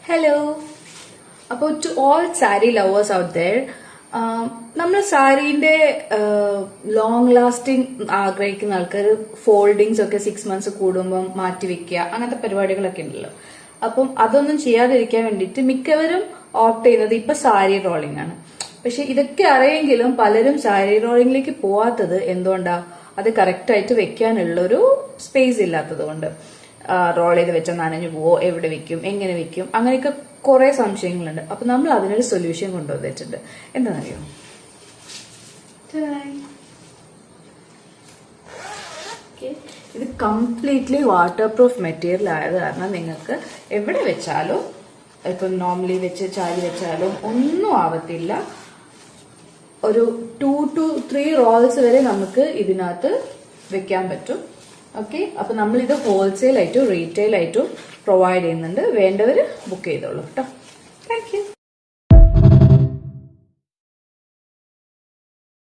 Hello. അപ്പോൾ to all sari lovers out there, നമ്മൾ സാരീന്റെ ലോങ് ലാസ്റ്റിംഗ് ആഗ്രഹിക്കുന്ന ആൾക്കാർ ഫോൾഡിങ്സ് ഒക്കെ 6 months കൂടുമ്പം മാറ്റി വെക്കുക, അങ്ങനത്തെ പരിപാടികളൊക്കെ ഉണ്ടല്ലോ. അപ്പം അതൊന്നും ചെയ്യാതിരിക്കാൻ വേണ്ടിയിട്ട് മിക്കവരും ഓപ്റ്റ് ചെയ്യുന്നത് ഇപ്പൊ സാരി റോളിംഗ് ആണ്. പക്ഷെ ഇതൊക്കെ അറിയെങ്കിലും പലരും സാരി റോളിംഗിലേക്ക് പോവാത്തത് എന്തുകൊണ്ടാ? അത് കറക്റ്റായിട്ട് വെക്കാനുള്ളൊരു സ്പേസ് ഇല്ലാത്തത് കൊണ്ട്. റോൾ ചെയ്ത് വെച്ചാൽ നനഞ്ഞു പോവോ, എവിടെ വെക്കും, എങ്ങനെ വെക്കും, അങ്ങനെയൊക്കെ കുറെ സംശയങ്ങളുണ്ട്. അപ്പൊ നമ്മൾ അതിനൊരു സൊല്യൂഷൻ കൊണ്ടുവന്നിട്ടുണ്ട്. എന്താണെന്നറിയോ? ഇത് കംപ്ലീറ്റ്ലി വാട്ടർ പ്രൂഫ് മെറ്റീരിയൽ ആയത് കാരണം നിങ്ങൾക്ക് എവിടെ വെച്ചാലും, ഇപ്പൊ നോർമലി വെച്ച് ചാരി വെച്ചാലും ഒന്നും ആവത്തില്ല. ഒരു 2 to 3 റോൾസ് വരെ നമുക്ക് ഇതിനകത്ത് വെക്കാൻ പറ്റും. ഓക്കെ, അപ്പൊ നമ്മളിത് ഹോൾസെയിൽ ആയിട്ടും റീറ്റെയിൽ ആയിട്ടും പ്രൊവൈഡ് ചെയ്യുന്നുണ്ട്. വേണ്ടവര് ബുക്ക് ചെയ്തോളൂ കേട്ടോ. Thank you.